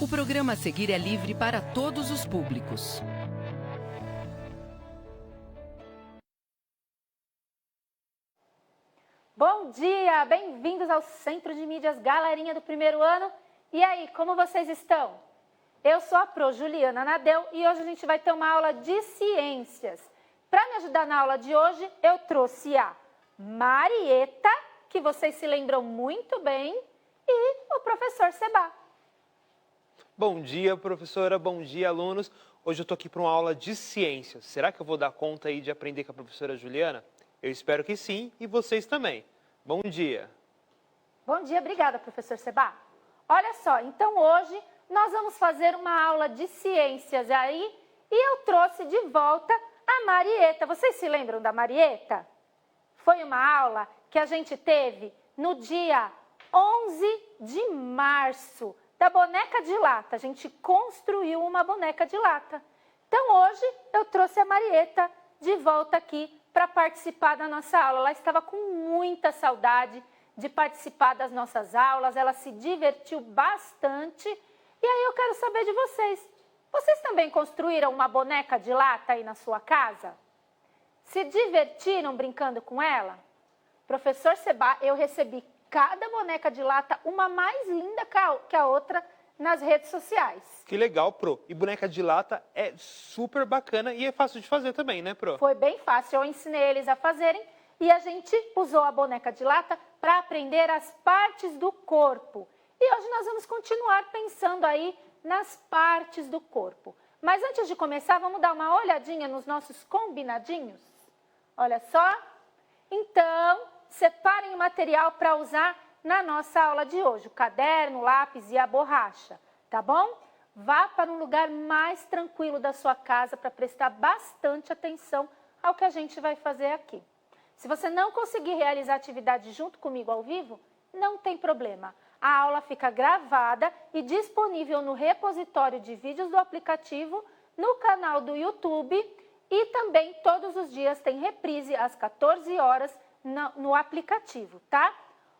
O programa a seguir é livre para todos os públicos. Bom dia! Bem-vindos ao Centro de Mídias, galerinha do primeiro ano. E aí, como vocês estão? Eu sou a Pro Juliana Nadel e hoje a gente vai ter uma aula de ciências. Para me ajudar na aula de hoje, eu trouxe a Marieta, que vocês se lembram muito bem, e o professor Seba. Bom dia, professora. Bom dia, alunos. Hoje eu estou aqui para uma aula de ciências. Será que eu vou dar conta aí de aprender com a professora Juliana? Eu espero que sim, e vocês também. Bom dia. Bom dia, obrigada, professor Seba. Olha só, então hoje nós vamos fazer uma aula de ciências aí e eu trouxe de volta a Marieta. Vocês se lembram da Marieta? Foi uma aula que a gente teve no dia 11 de março, da boneca de lata. A gente construiu uma boneca de lata. Então hoje eu trouxe a Marieta de volta aqui para participar da nossa aula. Ela estava com muita saudade de participar das nossas aulas, ela se divertiu bastante. E aí eu quero saber de vocês. Vocês também construíram uma boneca de lata aí na sua casa? Se divertiram brincando com ela? Professor Seba, eu recebi cada boneca de lata, uma mais linda que a outra, nas redes sociais. Que legal, Pro. E boneca de lata é super bacana e é fácil de fazer também, né, Pro? Foi bem fácil, eu ensinei eles a fazerem e a gente usou a boneca de lata para aprender as partes do corpo. E hoje nós vamos continuar pensando aí nas partes do corpo. Mas antes de começar, vamos dar uma olhadinha nos nossos combinadinhos? Olha só. Então, separem o material para usar na nossa aula de hoje, o caderno, o lápis e a borracha, tá bom? Vá para um lugar mais tranquilo da sua casa para prestar bastante atenção ao que a gente vai fazer aqui. Se você não conseguir realizar a atividade junto comigo ao vivo, não tem problema. A aula fica gravada e disponível no repositório de vídeos do aplicativo, no canal do YouTube e também todos os dias tem reprise às 14 horas no aplicativo, tá?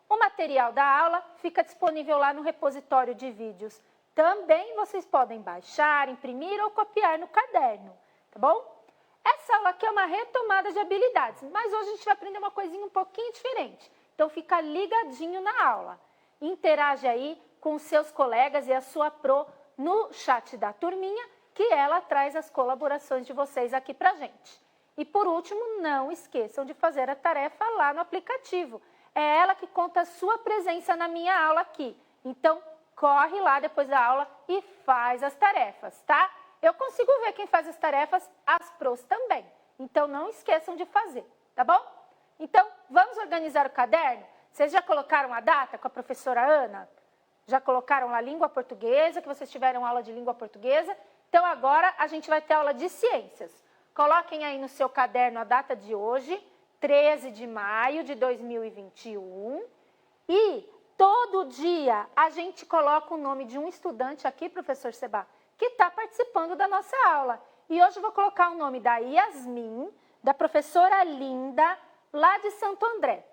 O material da aula fica disponível lá no repositório de vídeos. Também vocês podem baixar, imprimir ou copiar no caderno, tá bom? Essa aula aqui é uma retomada de habilidades, mas hoje a gente vai aprender uma coisinha um pouquinho diferente. Então fica ligadinho na aula. Interage aí com os seus colegas e a sua Pro no chat da turminha, que ela traz as colaborações de vocês aqui pra gente. E por último, não esqueçam de fazer a tarefa lá no aplicativo. É ela que conta a sua presença na minha aula aqui. Então, corre lá depois da aula e faz as tarefas, tá? Eu consigo ver quem faz as tarefas, as Pros também. Então, não esqueçam de fazer, tá bom? Então, vamos organizar o caderno? Vocês já colocaram a data com a professora Ana? Já colocaram a língua portuguesa, que vocês tiveram aula de língua portuguesa? Então, agora a gente vai ter aula de ciências. Coloquem aí no seu caderno a data de hoje, 13 de maio de 2021. E todo dia a gente coloca o nome de um estudante aqui, professor Seba, que está participando da nossa aula. E hoje eu vou colocar o nome da Yasmin, da professora Linda, lá de Santo André.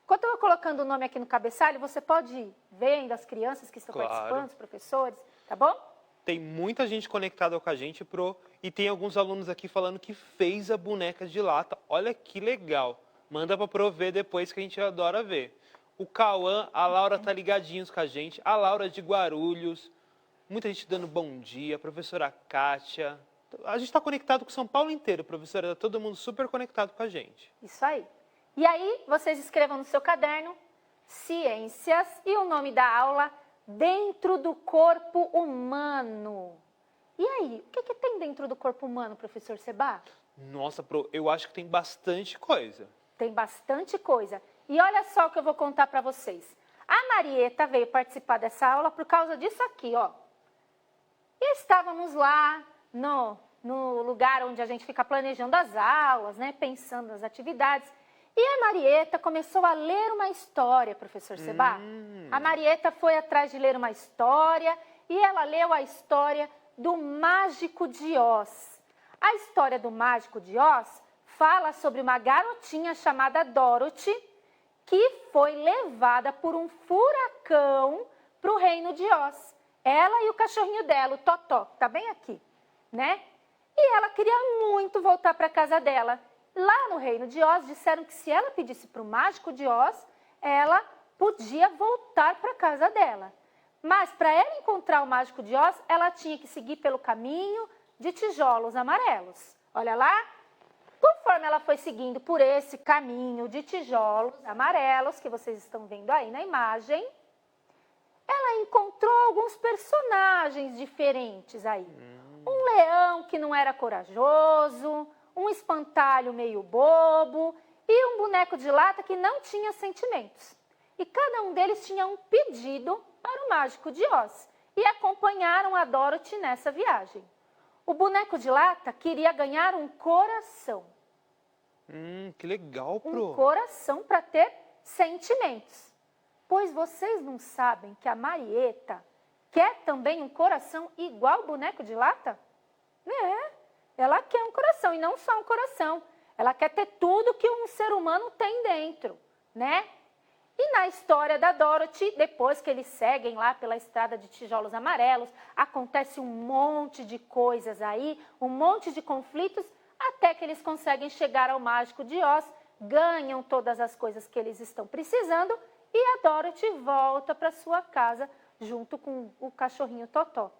Enquanto eu vou colocando o nome aqui no cabeçalho, você pode ir vendo as crianças que estão participando, os professores, tá bom? Tem muita gente conectada com a gente, Pro, e tem alguns alunos aqui falando que fez a boneca de lata. Olha que legal. Manda para Pro ver depois, que a gente adora ver. O Cauã, a Laura tá ligadinhos com a gente, a Laura de Guarulhos, muita gente dando bom dia, a professora Kátia. A gente está conectado com São Paulo inteiro, professora, tá todo mundo super conectado com a gente. Isso aí. E aí, vocês escrevam no seu caderno, ciências e o nome da aula, dentro do corpo humano. E aí, o que tem dentro do corpo humano, professor Seba? Nossa, Pro, eu acho que tem bastante coisa. Tem bastante coisa. E olha só o que eu vou contar para vocês. A Marieta veio participar dessa aula por causa disso aqui, ó. E estávamos lá no lugar onde a gente fica planejando as aulas, né? Pensando nas atividades. E a Marieta começou a ler uma história, professor Seba. A Marieta foi atrás de ler uma história e ela leu a história do Mágico de Oz. A história do Mágico de Oz fala sobre uma garotinha chamada Dorothy que foi levada por um furacão para o reino de Oz. Ela e o cachorrinho dela, o Totó, que tá bem aqui, né? E ela queria muito voltar para casa dela. Lá no Reino de Oz, disseram que se ela pedisse para o Mágico de Oz, ela podia voltar para casa dela. Mas para ela encontrar o Mágico de Oz, ela tinha que seguir pelo caminho de tijolos amarelos. Olha lá, conforme ela foi seguindo por esse caminho de tijolos amarelos, que vocês estão vendo aí na imagem, ela encontrou alguns personagens diferentes aí. Um leão que não era corajoso, um espantalho meio bobo e um boneco de lata que não tinha sentimentos. E cada um deles tinha um pedido para o Mágico de Oz e acompanharam a Dorothy nessa viagem. O boneco de lata queria ganhar um coração. Que legal, Pro. Um coração para ter sentimentos. Pois vocês não sabem que a Marieta quer também um coração igual o boneco de lata? Ela quer um coração e não só um coração. Ela quer ter tudo que um ser humano tem dentro, né? E na história da Dorothy, depois que eles seguem lá pela estrada de tijolos amarelos, acontece um monte de coisas aí, um monte de conflitos, até que eles conseguem chegar ao Mágico de Oz, ganham todas as coisas que eles estão precisando e a Dorothy volta para sua casa junto com o cachorrinho Totó.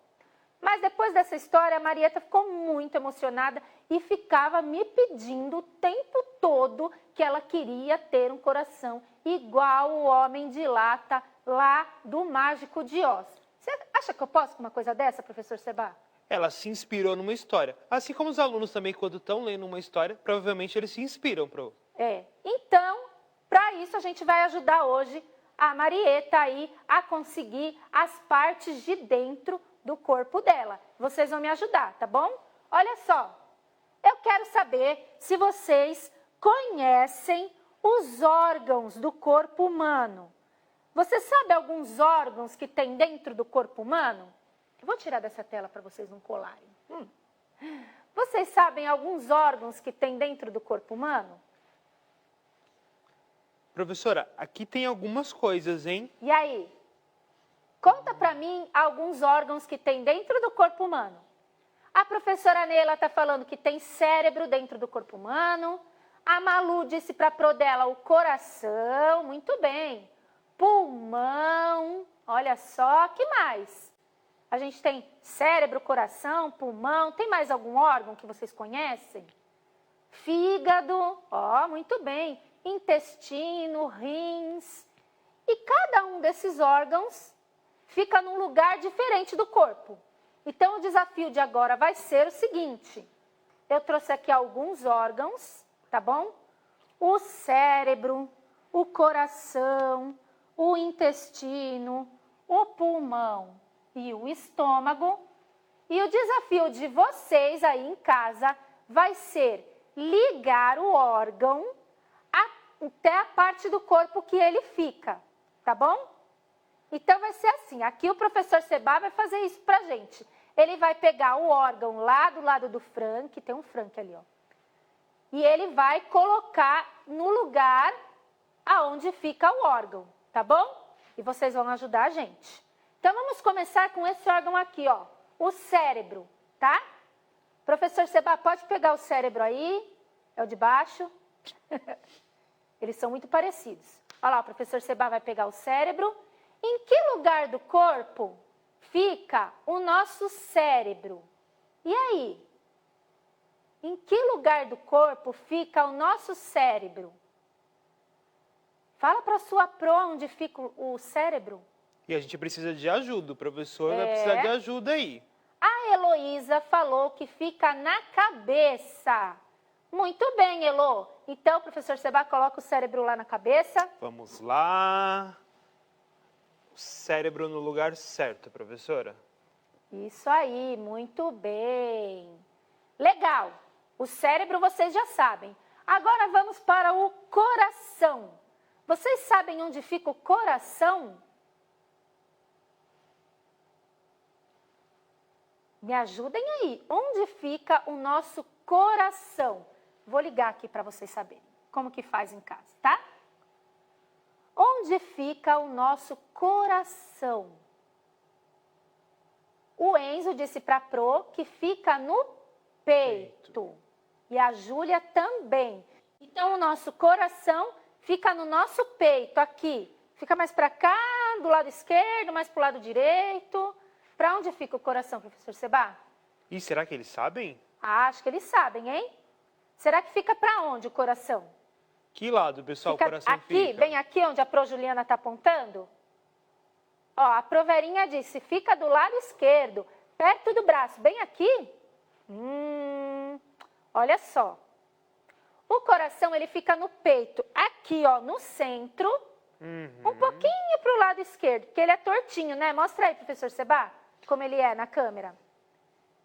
Mas depois dessa história, a Marieta ficou muito emocionada e ficava me pedindo o tempo todo que ela queria ter um coração igual o Homem de Lata lá do Mágico de Oz. Você acha que eu posso com uma coisa dessa, professor Seba? Ela se inspirou numa história. Assim como os alunos também, quando estão lendo uma história, provavelmente eles se inspiram, Pro. Então, para isso a gente vai ajudar hoje a Marieta aí a conseguir as partes de dentro do corpo dela. Vocês vão me ajudar, tá bom? Olha só, eu quero saber se vocês conhecem os órgãos do corpo humano. Você sabe alguns órgãos que tem dentro do corpo humano? Eu vou tirar dessa tela para vocês não colarem. Vocês sabem alguns órgãos que tem dentro do corpo humano? Professora, aqui tem algumas coisas, hein? E aí? Conta para mim alguns órgãos que tem dentro do corpo humano. A professora Neila está falando que tem cérebro dentro do corpo humano. A Malu disse para a Pro dela o coração, muito bem. Pulmão, olha só, que mais? A gente tem cérebro, coração, pulmão. Tem mais algum órgão que vocês conhecem? Fígado, muito bem. Intestino, rins. E cada um desses órgãos fica num lugar diferente do corpo. Então, o desafio de agora vai ser o seguinte. Eu trouxe aqui alguns órgãos, tá bom? O cérebro, o coração, o intestino, o pulmão e o estômago. E o desafio de vocês aí em casa vai ser ligar o órgão até a parte do corpo que ele fica, tá bom? Então vai ser assim, aqui o professor Seba vai fazer isso pra gente. Ele vai pegar o órgão lá do lado do Frank, tem um Frank ali, ó. E ele vai colocar no lugar aonde fica o órgão, tá bom? E vocês vão ajudar a gente. Então vamos começar com esse órgão aqui, ó, o cérebro, tá? Professor Seba, pode pegar o cérebro aí, é o de baixo. Eles são muito parecidos. Olha lá, o professor Seba vai pegar o cérebro. Em que lugar do corpo fica o nosso cérebro? E aí? Em que lugar do corpo fica o nosso cérebro? Fala para a sua Pro onde fica o cérebro. E a gente precisa de ajuda, o professor vai precisar de ajuda aí. A Heloísa falou que fica na cabeça. Muito bem, Elo. Então, professor Seba, coloca o cérebro lá na cabeça. Vamos lá. O cérebro no lugar certo, professora. Isso aí, muito bem. Legal. O cérebro vocês já sabem. Agora vamos para o coração. Vocês sabem onde fica o coração? Me ajudem aí. Onde fica o nosso coração? Vou ligar aqui para vocês saberem como que faz em casa, tá? Onde fica o nosso coração? O Enzo disse para a Pro que fica no peito. E a Júlia também. Então, o nosso coração fica no nosso peito, aqui. Fica mais para cá, do lado esquerdo, mais para o lado direito. Para onde fica o coração, professor Seba? E será que eles sabem? Acho que eles sabem, hein? Será que fica para onde o coração? Que lado, pessoal, o coração aqui, fica? bem aqui onde a Pro Juliana está apontando? Ó, a Proverinha disse, fica do lado esquerdo, perto do braço, bem aqui. Olha só. O coração, ele fica no peito, aqui, ó, no centro, um pouquinho para o lado esquerdo, porque ele é tortinho, né? Mostra aí, professor Seba, como ele é na câmera.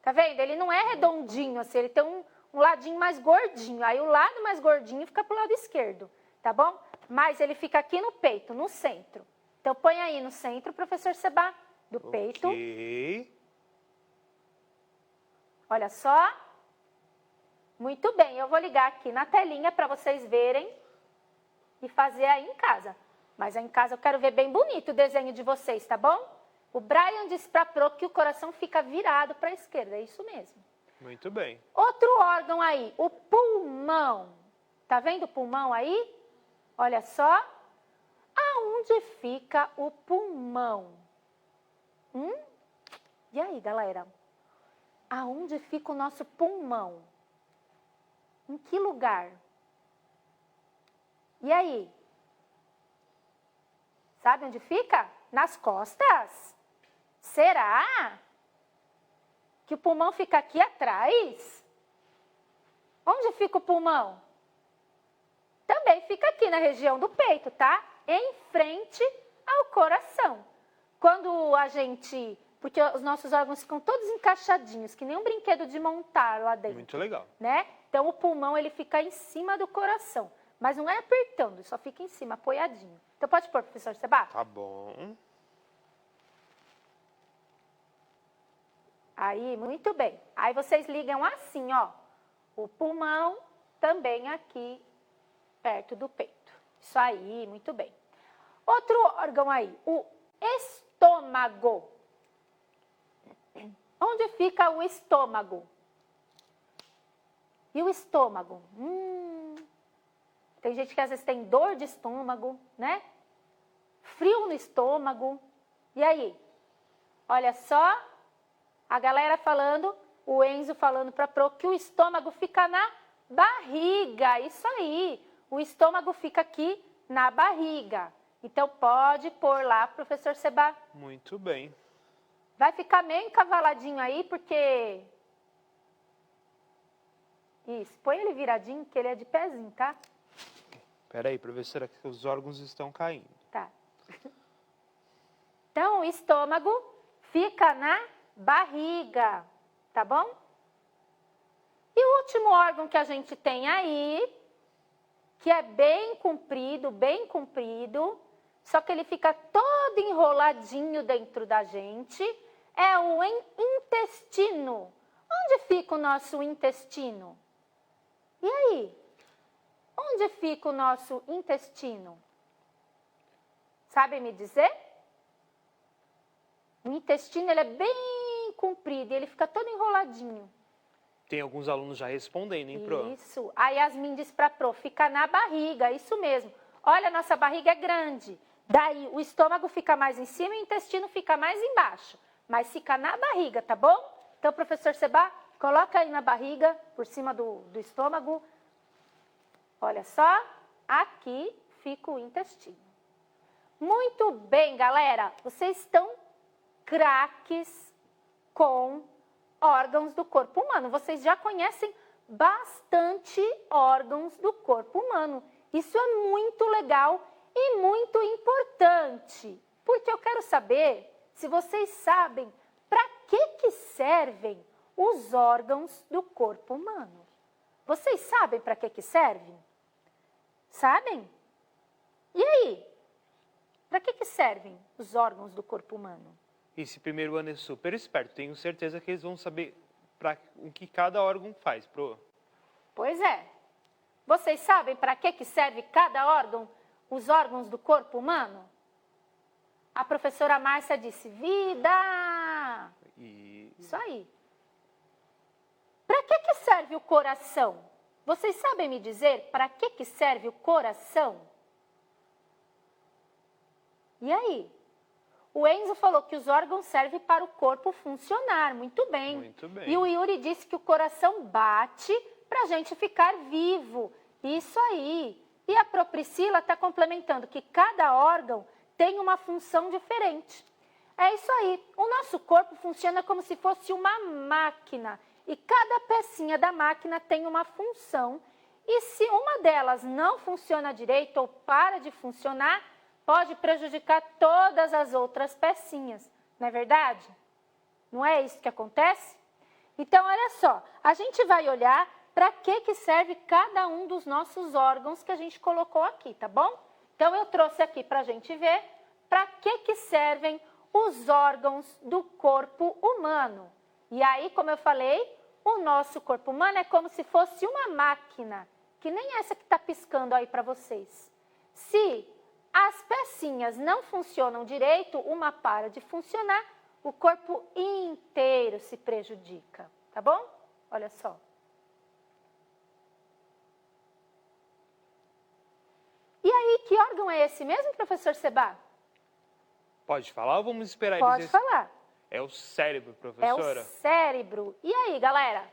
Tá vendo? Ele não é redondinho, assim, ele tem um ladinho mais gordinho. Aí o lado mais gordinho fica pro lado esquerdo, tá bom? Mas ele fica aqui no peito, no centro. Então põe aí no centro, professor Seba, do peito. Olha só. Muito bem, eu vou ligar aqui na telinha para vocês verem e fazer aí em casa. Mas aí em casa eu quero ver bem bonito o desenho de vocês, tá bom? O Brian disse para a Pro que o coração fica virado para a esquerda, é isso mesmo. Muito bem. Outro órgão aí, o pulmão. Tá vendo o pulmão aí? Olha só. Aonde fica o pulmão? E aí, galera? Aonde fica o nosso pulmão? Em que lugar? E aí? Sabe onde fica? Nas costas? Será que o pulmão fica aqui atrás? Onde fica o pulmão? Também fica aqui na região do peito, tá? Em frente ao coração. Quando a gente... Porque os nossos órgãos ficam todos encaixadinhos, que nem um brinquedo de montar lá dentro. Muito legal. Né? Então, o pulmão, ele fica em cima do coração. Mas não é apertando, só fica em cima, apoiadinho. Então, pode pôr, professor Seba? Tá bom. Aí, muito bem. Aí, vocês ligam assim, ó. O pulmão também aqui, perto do peito. Isso aí, muito bem. Outro órgão aí, o estômago. Onde fica o estômago? E o estômago? Tem gente que às vezes tem dor de estômago, né? Frio no estômago. E aí? Olha só, a galera falando, o Enzo falando para a Pro que o estômago fica na barriga. Isso aí, o estômago fica aqui na barriga. Então, pode pôr lá, professor Seba. Muito bem. Vai ficar meio encavaladinho aí, porque... Isso, põe ele viradinho, que ele é de pezinho, tá? Peraí, professora, que os órgãos estão caindo. Tá. Então, o estômago fica na barriga, tá bom? E o último órgão que a gente tem aí, que é bem comprido, só que ele fica todo enroladinho dentro da gente, é o intestino. Onde fica o nosso intestino? E aí? Onde fica o nosso intestino? Sabem me dizer? O intestino, ele é bem comprido, ele fica todo enroladinho. Tem alguns alunos já respondendo, hein, Pro? Isso. A Yasmin diz para a Pro, fica na barriga, isso mesmo. Olha, nossa barriga é grande. Daí o estômago fica mais em cima e o intestino fica mais embaixo. Mas fica na barriga, tá bom? Então, professor Seba, coloca aí na barriga, por cima do estômago. Olha só, aqui fica o intestino. Muito bem, galera. Vocês estão craques com órgãos do corpo humano. Vocês já conhecem bastante órgãos do corpo humano. Isso é muito legal e muito importante, porque eu quero saber se vocês sabem para que servem os órgãos do corpo humano. Vocês sabem para que servem? Sabem? E aí? Para que servem os órgãos do corpo humano? Esse primeiro ano é super esperto. Tenho certeza que eles vão saber o que cada órgão faz, Pro. Pois é. Vocês sabem para que serve cada órgão, os órgãos do corpo humano? A professora Márcia disse, vida! Isso aí. Para que serve o coração? Vocês sabem me dizer para que serve o coração? E aí? O Enzo falou que os órgãos servem para o corpo funcionar. Muito bem. Muito bem. E o Yuri disse que o coração bate para a gente ficar vivo. Isso aí. E a Pro Priscila está complementando que cada órgão tem uma função diferente. É isso aí. O nosso corpo funciona como se fosse uma máquina. E cada pecinha da máquina tem uma função. E se uma delas não funciona direito ou para de funcionar, pode prejudicar todas as outras pecinhas. Não é verdade? Não é isso que acontece? Então, olha só. A gente vai olhar para que serve cada um dos nossos órgãos que a gente colocou aqui, tá bom? Então, eu trouxe aqui para a gente ver para que servem os órgãos do corpo humano. E aí, como eu falei, o nosso corpo humano é como se fosse uma máquina, que nem essa que está piscando aí para vocês. Se as pecinhas não funcionam direito, uma para de funcionar, o corpo inteiro se prejudica, tá bom? Olha só. E aí, que órgão é esse mesmo, professor Seba? Pode falar ou vamos esperar Pode eles... falar. É o cérebro, É professora. o cérebro. E aí, galera?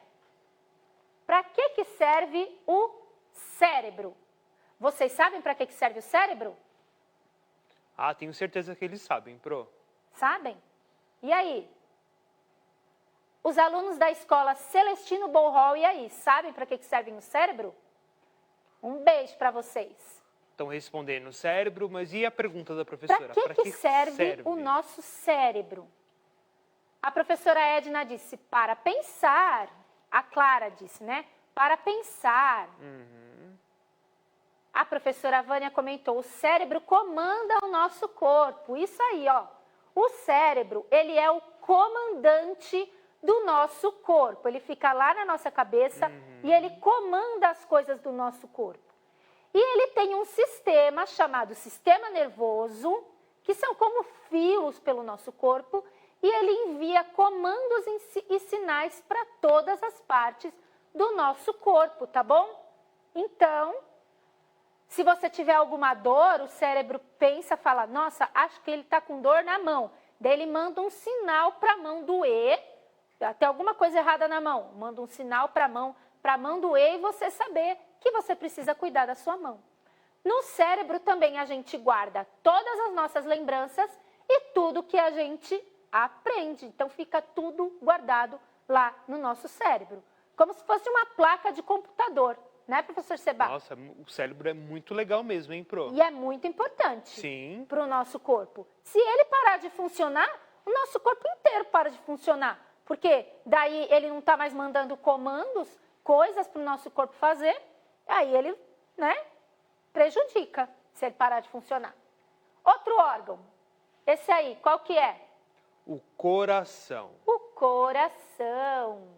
Para que serve o cérebro? Vocês sabem para que serve o cérebro? Ah, tenho certeza que eles sabem, Pro. Sabem? E aí? Os alunos da escola Celestino Bolhol, e aí? Sabem para que serve o cérebro? Um beijo para vocês. Estão respondendo o cérebro, mas e a pergunta da professora? Para que serve o nosso cérebro? A professora Edna disse, para pensar. A Clara disse, né? Para pensar. A professora Vânia comentou, o cérebro comanda o nosso corpo. Isso aí, ó. O cérebro, ele é o comandante do nosso corpo. Ele fica lá na nossa cabeça e ele comanda as coisas do nosso corpo. E ele tem um sistema chamado sistema nervoso, que são como fios pelo nosso corpo, e ele envia comandos e sinais para todas as partes do nosso corpo, tá bom? Então, se você tiver alguma dor, o cérebro pensa, fala, nossa, acho que ele está com dor na mão. Daí ele manda um sinal para a mão doer, tem alguma coisa errada na mão, manda um sinal para a mão doer e você saber que você precisa cuidar da sua mão. No cérebro também a gente guarda todas as nossas lembranças e tudo que a gente aprende. Então fica tudo guardado lá no nosso cérebro, como se fosse uma placa de computador, né, professor Seba? Nossa, o cérebro é muito legal mesmo, hein, Pro? E é muito importante Sim. para o nosso corpo. Se ele parar de funcionar, o nosso corpo inteiro para de funcionar, porque daí ele não está mais mandando comandos, coisas para o nosso corpo fazer, aí ele, né, prejudica se ele parar de funcionar. Outro órgão, esse aí, qual que é? O coração. O coração.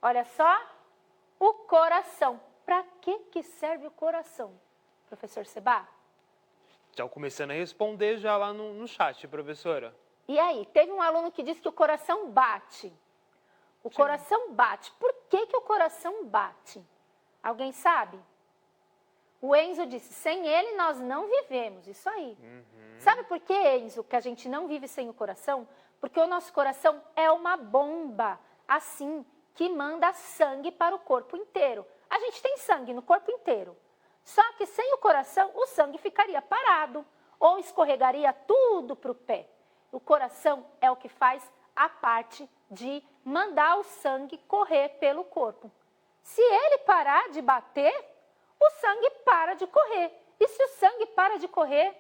Olha só, o coração. Para que serve o coração, professor Seba? Estão começando a responder já lá no chat, professora. E aí, teve um aluno que disse que o coração bate. O coração bate. Por que o coração bate? Alguém sabe? O Enzo disse, sem ele nós não vivemos. Isso aí. Sabe por que, Enzo, que a gente não vive sem o coração? Porque o nosso coração é uma bomba, assim, que manda sangue para o corpo inteiro. A gente tem sangue no corpo inteiro. Só que sem o coração, o sangue ficaria parado ou escorregaria tudo para o pé. O coração é o que faz a parte de mandar o sangue correr pelo corpo. Se ele parar de bater, o sangue para de correr. E se o sangue para de correr,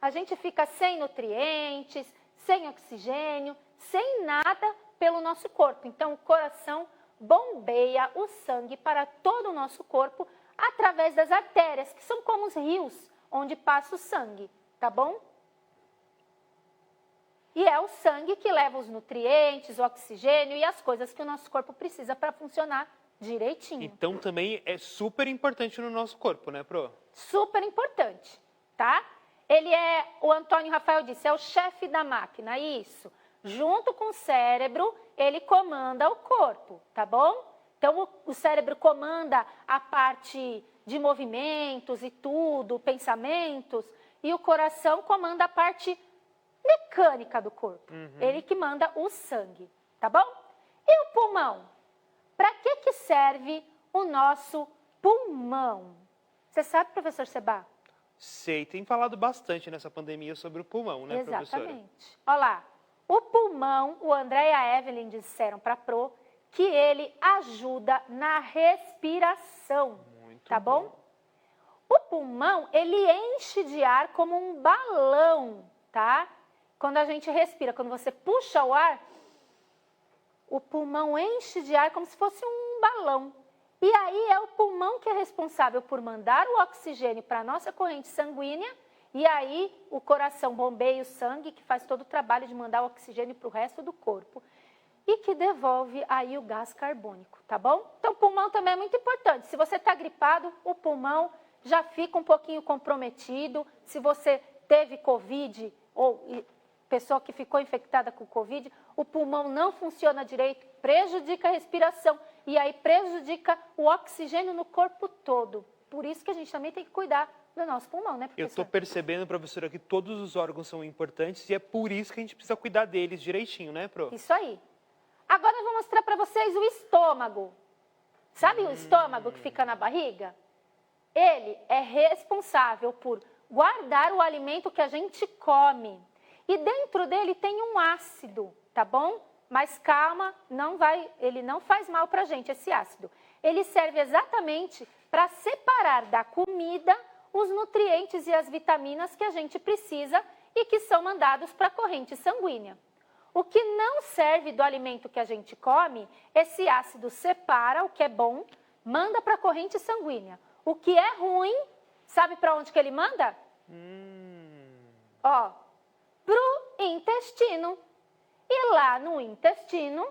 a gente fica sem nutrientes, sem oxigênio, sem nada pelo nosso corpo. Então, o coração bombeia o sangue para todo o nosso corpo através das artérias, que são como os rios onde passa o sangue, tá bom? E é o sangue que leva os nutrientes, o oxigênio e as coisas que o nosso corpo precisa para funcionar direitinho. Então também é super importante no nosso corpo, né, Pro? Super importante, tá? Ele é, o Antônio Rafael disse, é o chefe da máquina, isso. junto com o cérebro, ele comanda o corpo, tá bom? Então, o cérebro comanda a parte de movimentos e tudo, pensamentos, e o coração comanda a parte mecânica do corpo. Ele que manda o sangue, tá bom? E o pulmão? Para que serve o nosso pulmão? Você sabe, professor Seba? Sei, tem falado bastante nessa pandemia sobre o pulmão, né, professora? Exatamente. Olha lá, o pulmão, o André e a Evelyn disseram para a Pro que ele ajuda na respiração, tá bom? O pulmão, ele enche de ar como um balão, tá? Quando a gente respira, quando você puxa o ar, o pulmão enche de ar como se fosse um balão. E aí é o pulmão que é responsável por mandar o oxigênio para a nossa corrente sanguínea, e aí o coração bombeia o sangue, que faz todo o trabalho de mandar o oxigênio para o resto do corpo, e que devolve aí o gás carbônico, tá bom? Então o pulmão também é muito importante. Se você está gripado, o pulmão já fica um pouquinho comprometido. Se você teve Covid ou pessoa que ficou infectada com Covid, o pulmão não funciona direito, prejudica a respiração e aí prejudica o oxigênio no corpo todo. Por isso que a gente também tem que cuidar do nosso pulmão, né, professor? Eu estou percebendo, professora, que todos os órgãos são importantes e é por isso que a gente precisa cuidar deles direitinho, né, pro? Isso aí. Agora eu vou mostrar para vocês o estômago. Sabe o estômago que fica na barriga? Ele é responsável por guardar o alimento que a gente come. E dentro dele tem um ácido, tá bom? Mas calma, ele não faz mal para a gente, esse ácido. Ele serve exatamente para separar da comida os nutrientes e as vitaminas que a gente precisa e que são mandados para a corrente sanguínea. O que não serve do alimento que a gente come, esse ácido separa o que é bom, manda para a corrente sanguínea. O que é ruim, sabe para onde que ele manda? Ó, pro intestino. E lá no intestino,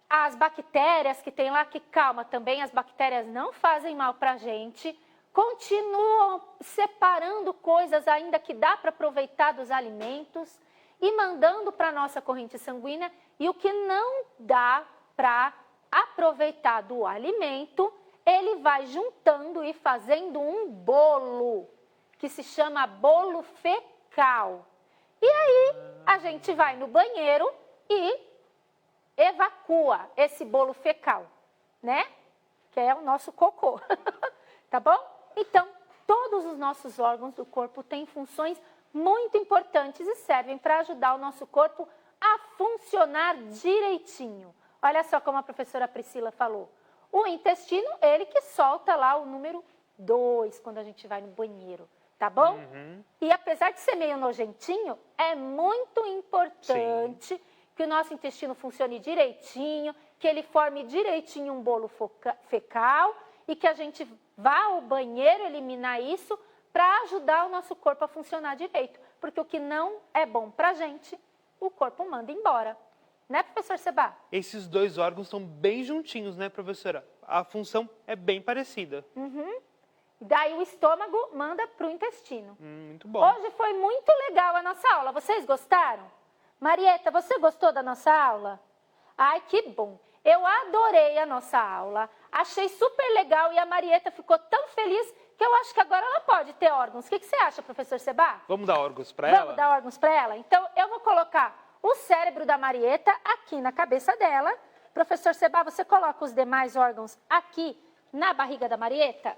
as bactérias que tem lá, que calma também, as bactérias não fazem mal para a gente, continuam separando coisas ainda que dá para aproveitar dos alimentos e mandando para a nossa corrente sanguínea, e o que não dá para aproveitar do alimento, ele vai juntando e fazendo um bolo, que se chama bolo fecal. E aí, a gente vai no banheiro e evacua esse bolo fecal, né? Que é o nosso cocô, tá bom? Então, todos os nossos órgãos do corpo têm funções muito importantes e servem para ajudar o nosso corpo a funcionar direitinho. Olha só como a professora Priscila falou. O intestino, ele que solta lá o número 2 quando a gente vai no banheiro. Tá bom? E apesar de ser meio nojentinho, é muito importante que o nosso intestino funcione direitinho, que ele forme direitinho um bolo fecal e que a gente vá ao banheiro eliminar isso para ajudar o nosso corpo a funcionar direito. Porque o que não é bom pra gente, o corpo manda embora. Né, professor Seba? Esses dois órgãos estão bem juntinhos, né, professora? A função é bem parecida. Daí o estômago manda para o intestino. Muito bom. Hoje foi muito legal a nossa aula. Vocês gostaram? Marieta, você gostou da nossa aula? Ai, que bom. Eu adorei a nossa aula. Achei super legal e a Marieta ficou tão feliz que eu acho que agora ela pode ter órgãos. O que você acha, professor Seba? Vamos dar órgãos para ela? Vamos dar órgãos para ela? Então, eu vou colocar o cérebro da Marieta aqui na cabeça dela. Professor Seba, você coloca os demais órgãos aqui na barriga da Marieta?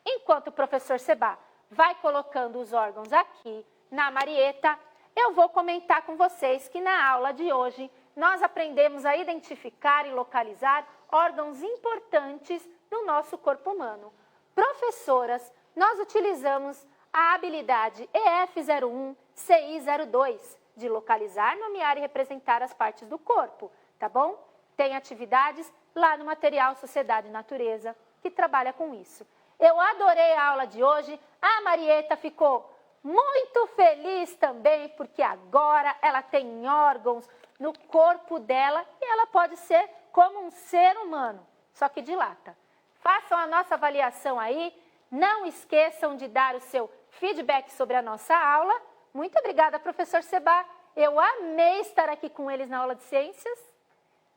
Enquanto o professor Seba vai colocando os órgãos aqui na Marieta, eu vou comentar com vocês que na aula de hoje nós aprendemos a identificar e localizar órgãos importantes no nosso corpo humano. Professoras, nós utilizamos a habilidade EF01, CI02, de localizar, nomear e representar as partes do corpo, tá bom? Tem atividades lá no material Sociedade e Natureza que trabalha com isso. Eu adorei a aula de hoje, a Marieta ficou muito feliz também, porque agora ela tem órgãos no corpo dela e ela pode ser como um ser humano, só que de lata. Façam a nossa avaliação aí, não esqueçam de dar o seu feedback sobre a nossa aula. Muito obrigada, professor Seba. Eu amei estar aqui com eles na aula de ciências.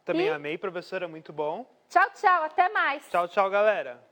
Também amei, professora, muito bom. Tchau, tchau, até mais. Tchau, tchau, galera.